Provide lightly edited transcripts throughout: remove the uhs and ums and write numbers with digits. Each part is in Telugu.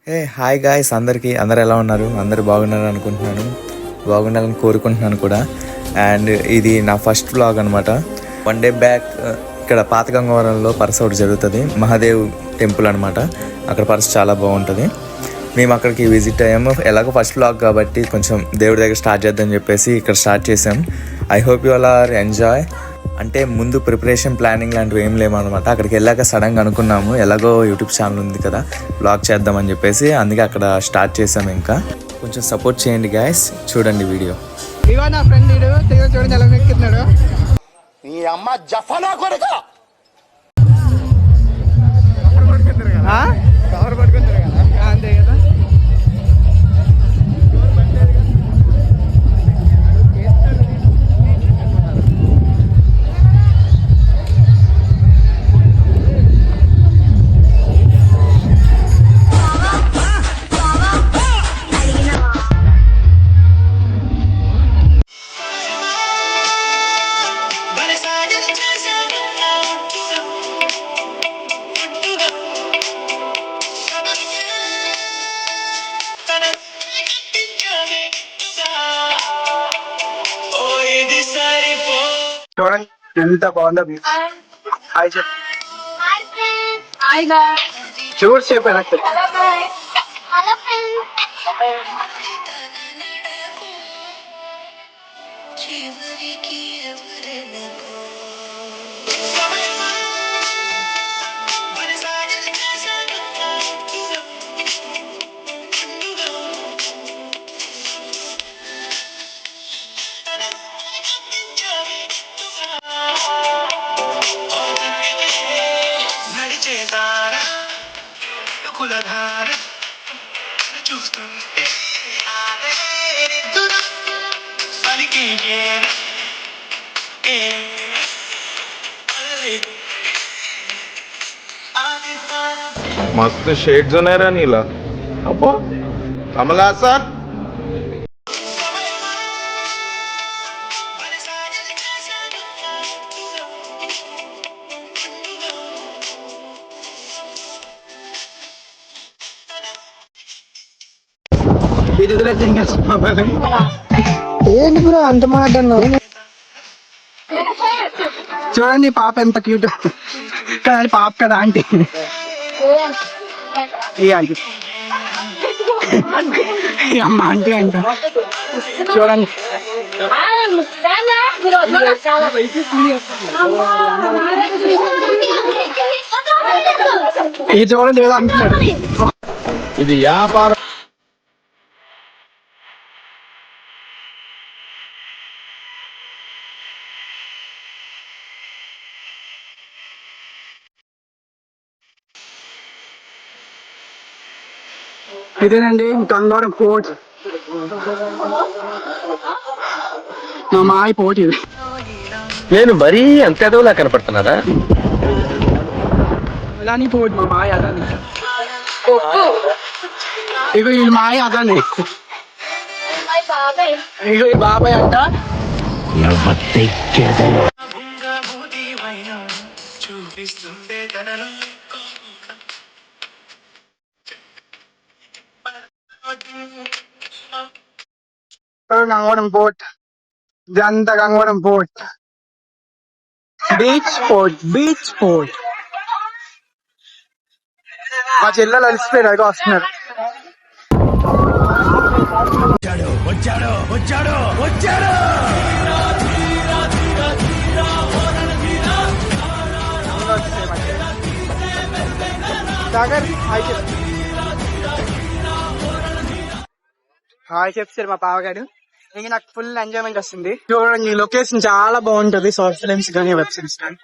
హాయ్ గాయ్స్, అందరు ఎలా ఉన్నారు? అందరు బాగున్నారు అనుకుంటున్నాను, బాగుండాలని కోరుకుంటున్నాను కూడా. అండ్ ఇది నా ఫస్ట్ వ్లాగ్ అనమాట. 1 డే బ్యాక్ ఇక్కడ పాత గంగవరంలో పరస ఒకటి జరుగుతుంది, మహాదేవ్ టెంపుల్ అనమాట. అక్కడ పరస చాలా బాగుంటుంది. మేము అక్కడికి విజిట్ అయ్యాము. ఎలాగో ఫస్ట్ వ్లాగ్ కాబట్టి కొంచెం దేవుడి దగ్గర స్టార్ట్ చేద్దామని చెప్పేసి ఇక్కడ స్టార్ట్ చేసాం. I hope you all are enjoy. అంటే ముందు ప్రిపరేషన్ ప్లానింగ్ లాంటివి ఏం లేమన్నమాట. అక్కడికి వెళ్ళాక సడన్గా అనుకున్నాము ఎలాగో యూట్యూబ్ ఛానల్ ఉంది కదా, బ్లాగ్ చేద్దామని చెప్పేసి అందుకే అక్కడ స్టార్ట్ చేసాము. ఇంకా కొంచెం సపోర్ట్ చేయండి గాయస్, చూడండి వీడియో. ఇవో నా ఫ్రెండ్ చూడండి ఎలా ఎక్కుతున్నాడు. ఈ అమ్మ జఫనా కొడుకు కవర్ పట్టుకుంటారు కదా, అంతే కదా. చూడండి ఎంత బాగుందో. హాయ్ చెప్పు, చూడు చెప్పాను. చూస్తుంటే मस्त शेड्स नाही रा नीला अप्पा कमला असा ఏంటి బ్రో అంత మాట్లాడినావు? చూడండి పాప ఎంత క్యూట్ కానీ పాప కదా ఆంటీ. ఏ ఆంటీ అమ్మ ఆంటీ అంట. చూడండి ఇది చూడండి ఏదో అంటున్నాడు. ఇది వ్యాపారం. ఇదేనండి గంగవరం పోర్ట్. మా మాయ పోర్ట్ ఇది. నేను మరీ అంత ఎదవలా కనపడుతున్నారా? అదాని పోర్ట్, మా మాయ అదాని. ఇగో ఈ మాయ అదాని, ఇగో ఈ బాబాయ్ అంట. గంగవరం పోర్ట్, ఇదంతా Gangavaram port. Beach port, beach port. మా చెల్లెలు అలిసిపోయారు, అదిగో వస్తున్నారు. హాయ్ చెప్తారు మా పావగాడు. ఇంక నాకు ఫుల్ ఎంజాయ్మెంట్ వస్తుంది. చూడండి ఈ లొకేషన్ చాలా బాగుంటది, షార్ట్ ఫిల్మ్స్ కానీ వెబ్ సిరీస్ కానీ.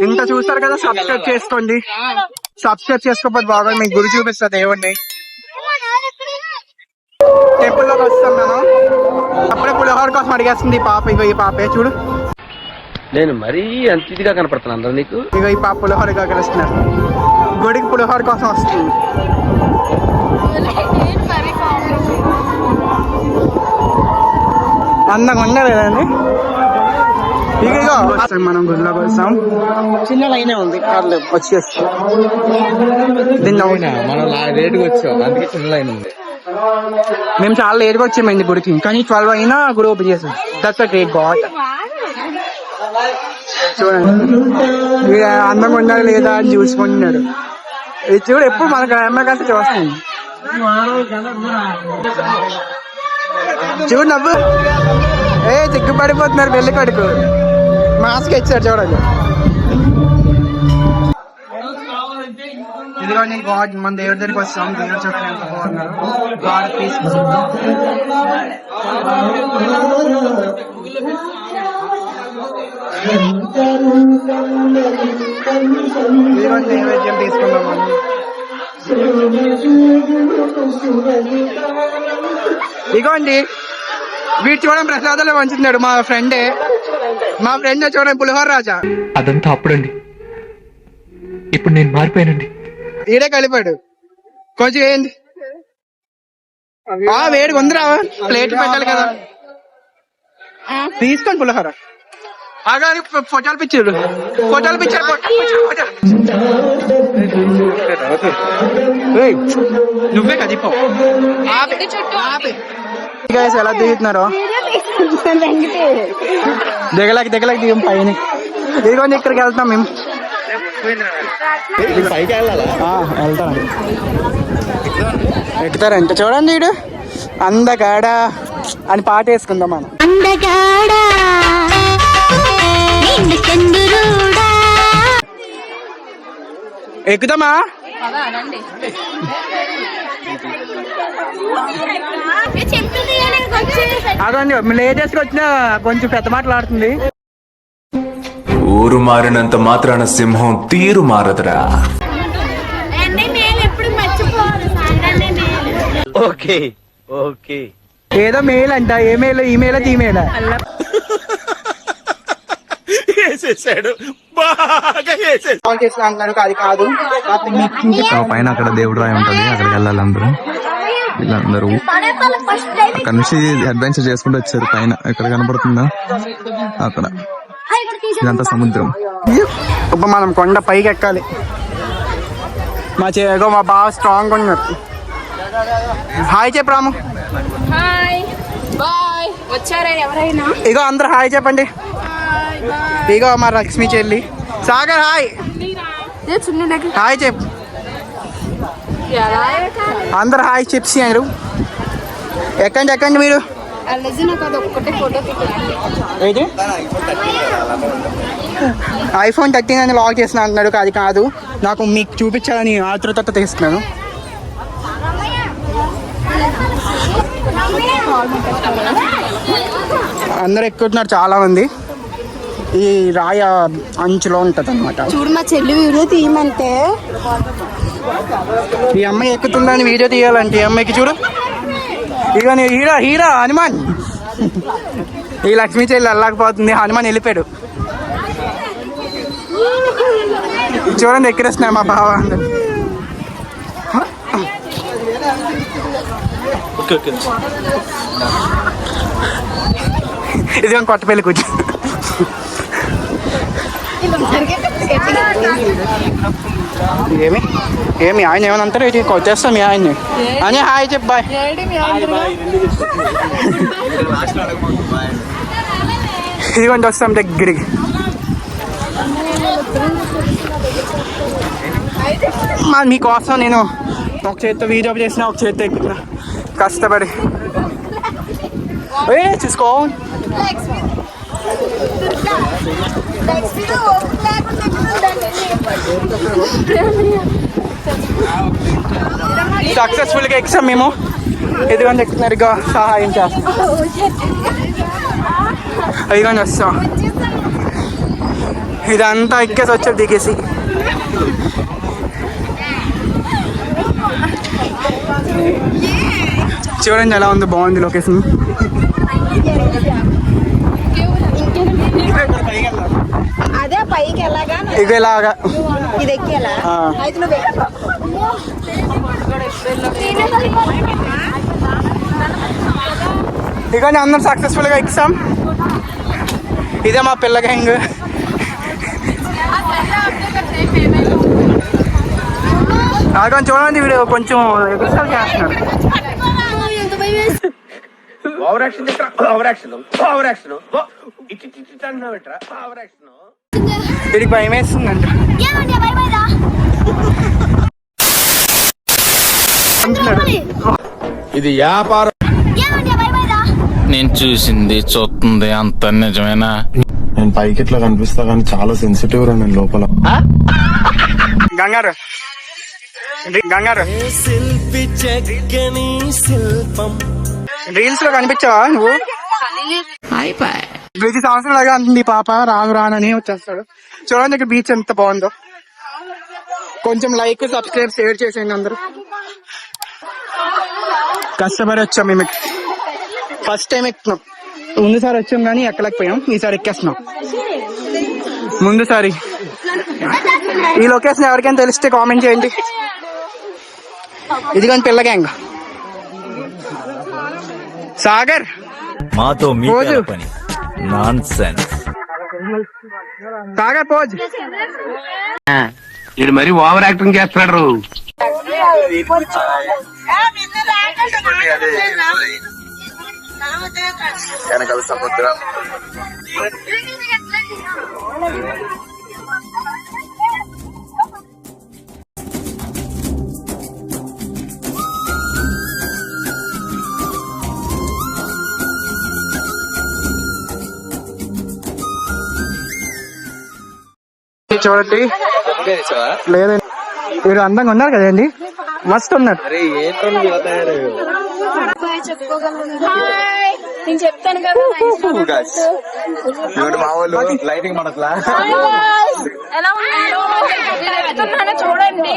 ఇంత చూస్తారు కదా, సబ్స్క్రైబ్ చేసుకోండి. సబ్స్క్రైబ్ చేసుకోకపోతే బాగా మీకు గురి చూపిస్తా దేవుడిని. టెంపుల్ లోకి వస్తాం నేను. అప్పుడే పులిహోర కోసం అడిగేస్తుంది ఈ పాప. ఇగో ఈ పాపే చూడు. నేను మరీ అంత ఇదిగా కనపడుతున్నాను నీకు? ఇగో ఈ పాప పులిహోర కాకరిస్తున్నారు. గుడికి పులిహోర కోసం వస్తుంది. అందంగా ఉండలేదండి. ఇదిగో మనం గుడిలోకి వస్తాం. చిన్న లైనే ఉంది, పర్లేదు వచ్చేసి దీన్ని మనం లేట్గా వచ్చాం, అందుకే చిన్న లైన్ ఉంది. మేము చాలా లేట్గా వచ్చామండి గుడికి, కానీ 12 అయినా గుడి ఓపెన్ చేసాం. That's great God. చూడండి వీడు అందంగా ఉన్నాడు లేదా అని చూసుకుంటున్నాడు. ఇది చూడు ఎప్పుడు మనకు అమ్మాయి కలిసి చూస్తాం. చూడు నవ్వు, సిగ్గుపడిపోతున్నారు పెళ్లి కొడుకు. మాస్క్ ఇచ్చాడు చూడండి. ఇదిగోండి గాడ్, మన దేవుడి దగ్గరికి వస్తాం. దేవుడు చెప్పిన ఎంత బాగున్నారు. God peace. ఇదిగోండి నైవేద్యం తీసుకున్నాం మనం. ఇదిగోండి వీడు చూడండి ప్రసాదాలు పంచుతున్నాడు. మా ఫ్రెండ్ చూడండి పులిహోర రాజా. అదంతా అప్పుడండి, ఇప్పుడు నేను మారిపోయానండి. ఈడే కలిపాడు. కొంచెం ఏంది వేడిగా ఉందిరా, ప్లేట్ పెట్టాలి కదా. తీసుకోండి పులిహోర. ఆగాని ఫోటోలు పిచ్చాడు. నువ్వే కదిపో. ఎలా దిగుతున్నారో దిగలేక దిగం పైన. ఇదిగోండి ఇక్కడికి వెళ్తాం మేము. వెళ్తాం ఎక్కుతారంట. చూడండి వీడు అందగాడా అని పాట వేసుకుందాం మనం. ఎక్కుదామా? అదండి లేటెస్ట్ వచ్చిన కొంచెం పెద్ద మాటలాడుతుంది. ఊరు మారినంత మాత్రాన సింహం తీరు మారదురా. Okay okay. ఏదో మేల్ అంట. ఏ మేల్? ఈ మేల జీమేలా? అంటున్నాడు. అది కాదు, పైన అక్కడ దేవుడు రాయి ఉంటది, అక్కడికి వెళ్ళాలి అందరూ. వీళ్ళందరూ అక్కడ నుంచి అడ్వెంచర్ చేసుకుంటూ వచ్చారు. పైన ఎక్కడ కనపడుతుందా అక్కడ, ఇదంతా సముద్రం. ఇప్పుడు మనం కొండ పైకి ఎక్కాలి. మా బాగా స్ట్రాంగ్ ఉన్నారు. హాయ్ చెప్పు రాము. ఇగో అందరు హాయ్ చెప్పండి. ఇగో మా లక్ష్మి చెల్లి. సాగర్ హాయ్. హాయ్ చెప్పు. అందరు హాయ్ చెప్పి అందరు ఎక్కండి మీరు. iPhone 13 అని లాక్ చేసిన అంటున్నాడు. అది కాదు, నాకు మీకు చూపించాలని ఆతృతతో తీస్తున్నాను. అందరు ఎక్కుతున్నారు చాలా మంది. ఈ రాయ అంచులో ఉంటది అనమాట. చూడు మా చెల్లి వీడియో తీయమంటే ఈ అమ్మాయి ఎక్కుతుందని వీడియో తీయాలంటే ఈ అమ్మాయికి చూడు. ఇక హీరా హనుమాన్. ఈ లక్ష్మీ చెల్లి వెళ్ళకపోతుంది, హనుమాన్ వెళ్ళిపోయాడు. చూడండి ఎక్కిరేస్తున్నాయి మా బావ. ఇది కొట్టపల్లి కూర్చో. ఏమి ఆయన ఏమని అంటారు? ఇది కొట్టేస్తాం మీ ఆయన్ని అని. హాయ్ చెప్పు బాయ్. ఇదిగోండి వస్తాం దగ్గరికి. మీకోసం నేను ఒక చేతితో వీడియో చేసిన, ఒక చేతితో ఎక్కుతున్నా కష్టపడి. చూసుకో. సక్సెస్ఫుల్ గా ఎక్సాం మేము. ఎదుగుని ఎక్కుతున్నారు. ఇక సహాయం చేస్తాం. ఇదిగోని వస్తాం. ఇదంతా ఎక్కేసి వచ్చారు దిగేసి. చూడండి ఎలా ఉంది, బాగుంది లొకేషన్. అదే పైకి ఎలాగా ఇక ఇలాగా ఇది ఎక్కేలా. ఇక అందరం సక్సెస్ఫుల్ గా ఎక్కాం. ఇదే మా పిల్ల గ్యాంగ్. కొంచెం చూడండి వీడు కొంచెం ఎగురుసాలు చేస్తున్నాడు. వీడికి భయం వేస్తుందంట. ఇది వ్యాపారం. నేను చూసింది చూస్తుంది అంత నిజమేనా? నేను పైకి ఇట్లా కనిపిస్తా కానీ చాలా సెన్సిటివ్ రా నేను లోపల. గంగారు రీల్స్ లో కనిపించావా నువ్వు? 10 సంవత్సరాలుగా అంటుంది పాప. రానని వచ్చేస్తాడు. చూడండి ఇక్కడ బీచ్ ఎంత బాగుందో. కొంచెం లైక్ సబ్స్క్రైబ్ షేర్ చేసేయండి అందరూ. కష్టపడి వచ్చాం మేము. First time ఎక్కుతున్నాం. ముందుసారి వచ్చాం కానీ ఎక్కలేకపోయాం. ఈసారి ఎక్కేస్తున్నాం. ముందుసారి ఈ లొకేషన్ ఎవరికైనా తెలిస్తే కామెంట్ చేయండి. ఇదిగోండి పిల్ల గ్యాంగ్. సాగర్ మాతో పోజు. పని నాన్సెన్స్. సాగర్ పోజ్. ఇది మరి ఓవర్ యాక్టింగ్ చేస్తున్నాడు. వెనకాల సముద్రం. చూడండి లేదండి, వీడు అందంగా ఉన్నారు కదండి, మస్తు ఉన్నారు. నేను చెప్తాను కదా మా వాళ్ళు లైటింగ్ మనట్లా ఎలా ఉన్నారో చూడండి.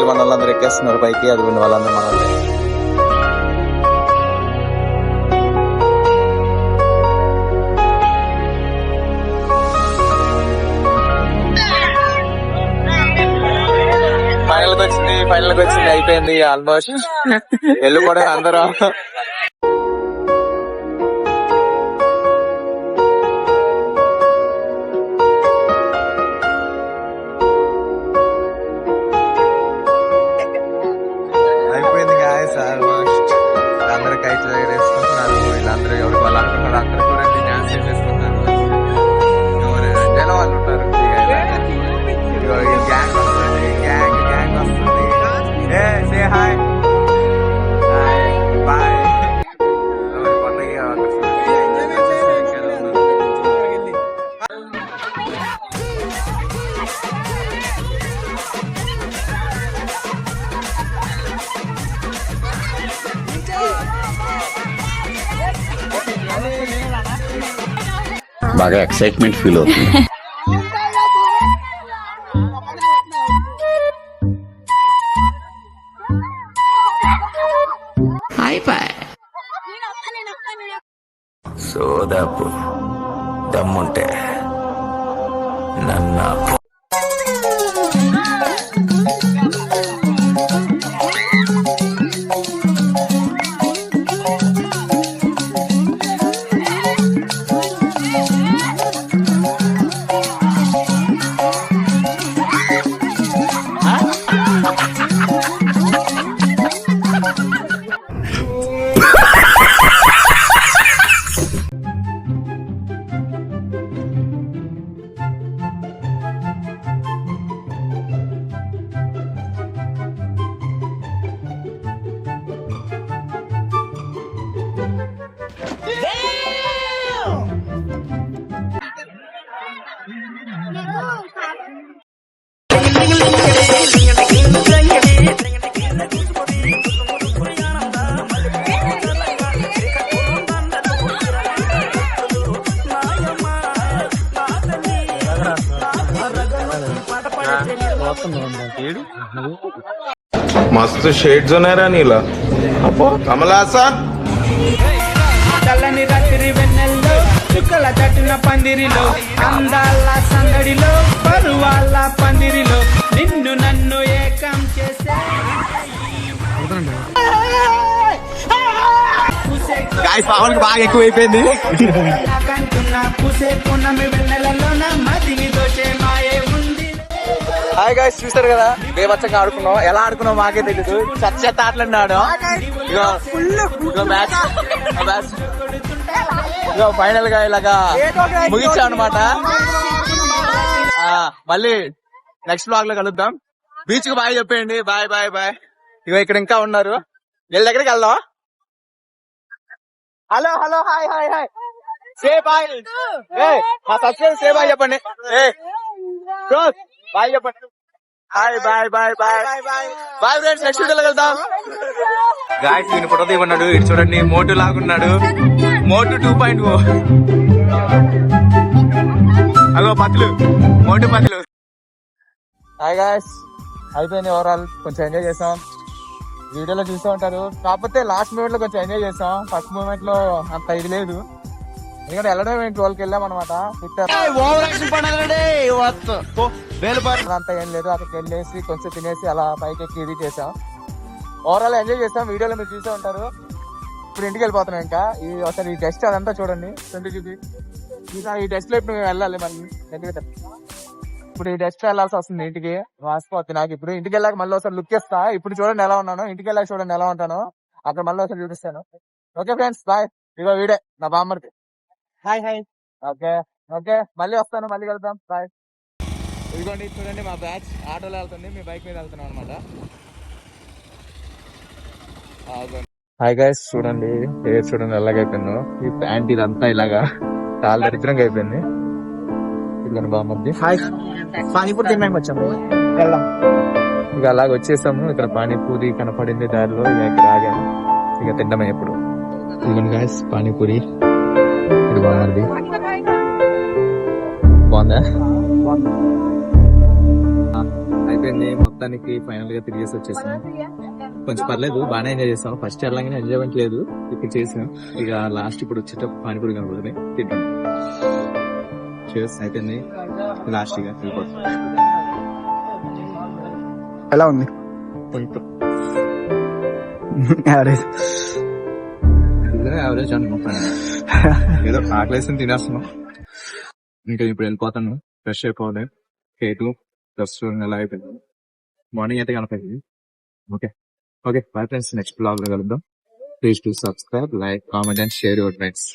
వాళ్ళందరూ ఎక్కేస్తున్నారు పైకి. అది వాళ్ళందరూ మనల్ని ఫైనల్ కి వచ్చింది. అయిపోయింది ఆల్మోస్ట్. వెళ్ళిపోవడం అందరూ. అయిపోయింది గాయస్ ఆల్మోస్ట్. అందరూ కైట్ ఎగరేసుకుంటున్నారు. వీళ్ళందరూ ఎవరు వాళ్ళు అనుకుంటున్నారు. అందరూ చూడండి డాన్స్ చేసేసుకుంటారు. ఎవరు జనం వాళ్ళు ఉంటారు. గ్యాంగ్ వస్తుంది. గ్యాంగ్ వస్తుంది. ఏ సే హాయ్ బాయ్. పండుగ బాగా ఎక్సైట్మెంట్ ఫీల్ అవుతుంది. సోదాపు దమ్ముంటే నన్ను मस्त शेड्स ఉన్నాయి రా నీలా. అబ్బో కమలాసన్. చల్లని రాత్రి వెన్నెల్లో పూసల చట్టున పందిరిలో అందాల సందడిలో పరువాల పందిరిలో నిన్ను నన్ను ఏకం చేసే పవన్ బాగా ఎక్కువైపోయింది. పూసే పున్నమి వెన్నెలలో నా మదిని దోచే మాయే ఉంది. హాయ్ గాయ్స్, చూస్తారు కదా బేబచ్చంగా ఆడుకున్నాం. ఎలా ఆడుకున్నాం మాకే తెలీదు. చెత్త ఆటలు ఆడు. ఇగో ఫైనల్ గా ఇలాగా ముగించాం అనమాట. మళ్ళీ నెక్స్ట్ బ్లాగ్ లో కలుద్దాం. బీచ్ కు బాయ్ చెప్పేయండి. Bye bye bye. ఇగో ఇక్కడ ఇంకా ఉన్నారు. వీళ్ళ దగ్గరికి వెళ్దాం. Hello hello hi hi hi say bye. మా సబ్స్క్రైబ్ సే బాయ్ చెప్పండి. బాయ్ చెప్పండి. Bye bye bye bye bye friends. Next వీడియోలో వెళ్దాం. గాయస్ ఈయన ఫోటో తీయమన్నాడు. ఇటు చూడండి, మోటు లాగున్నాడు. మోటు 2.0. అగో పతులు, మోటు పతులు. హాయ్ గాయస్, అయిపోయింది ఓవరాల్. కొంచెం ఎంజాయ్ చేసాం. వీడియోలో చూస్తూ ఉంటారు. కాకపోతే లాస్ట్ మూమెంట్ లో కొంచెం ఎంజాయ్ చేసాం. ఫస్ట్ మూమెంట్ లో అంత ఇది లేదు. ఎందుకంటే వెళ్ళడం ఏంటి, వాళ్ళకి వెళ్ళాం అనమాట. అంతా ఏం లేదు. అక్కడికి వెళ్ళేసి కొంచెం తినేసి అలా పైకి ఎక్కి ఇది చేసాం. ఓవరాల్ ఎంజాయ్ చేసాం. వీడియోలో మీరు చూసే ఉంటారు. ఇప్పుడు ఇంటికి వెళ్ళిపోతున్నాం. ఇంకా ఒకసారి ఈ టెస్ట్ అదంతా చూడండి. 20 GB. ఇంకా ఈ టెస్ట్ లో ఇప్పుడు మేము వెళ్ళాలి. మళ్ళీ ఇప్పుడు ఈ టెస్ట్ వెళ్ళాల్సి వస్తుంది ఇంటికి. వాసిపోతుంది నాకు. ఇప్పుడు ఇంటికి వెళ్ళాక మళ్ళీ ఒకసారి లుక్ ఇస్తా. ఇప్పుడు చూడండి ఎలా ఉన్నాను. ఇంటికి వెళ్ళాక చూడండి ఎలా ఉంటాను. అక్కడ మళ్ళీ ఒకసారి చూపిస్తాను. Okay friends, bye. ఇగో వీడే నా బామ్మర్ది. Hi hi. ఓకే ఓకే, మళ్ళీ వస్తాను. మళ్ళీ కలుద్దాం. బాయ్. ఇదిగోండి చూడండి, మా బ్యాచ్ ఆటోలో వెళ్తుంది. మీ బైక్ మీద వెళ్తున్నాం అనమాట. హాయ్ గైస్, చూడండి హెయిర్ చూడండి ఎలాగైపోయిందో. ఈ ప్యాంట్ ఇదంతా ఇలాగా చాలా దరిద్రంగా అయిపోయింది. ఇదిగోండి బామ్మర్ది. హాయ్. పానీపూరి తినడానికి వచ్చాము. వెళ్దాం. ఇక అలాగ వచ్చేసాము. ఇక్కడ పానీపూరి కనపడింది దారిలో. ఇక ఇక్కడ ఆగాము. ఇక తిండమే ఎప్పుడు. ఇదిగోండి గాయస్ పానీపూరి. ఇది బాగుంది. బాగుందా? అయిపోయింది మొత్తానికి. ఫైనల్ గా తిరిగేసి వచ్చేసాం. కొంచెం పర్లేదు, బాగానే ఎంజాయ్ చేసాం. ఫస్ట్ వెళ్ళగానే ఎంజాయ్మెంట్ లేదు, ఇక్కడ చేసాం. ఇక లాస్ట్ ఇప్పుడు వచ్చేటప్పుడు పానీపూరి కనపడుతుంది, తింటాం. అయిపోయింది. లాస్ట్ గా వెళ్ళిపోతుంది. ఎలా ఉంది? యావరేజ్ అనుకుంటాను. ఏదో ఆకలేసి తినేస్తున్నాం. ఇంకా ఇప్పుడు వెళ్ళిపోతాను. ఫ్రెష్ అయిపోవాలి. కేటు డ్రెస్ ఎలా అయిపోయింది. మార్నింగ్ అయితే కనపడింది. Okay okay, bye friends. Next blog లో కలుద్దాం. Please to subscribe, like, comment and share your friends.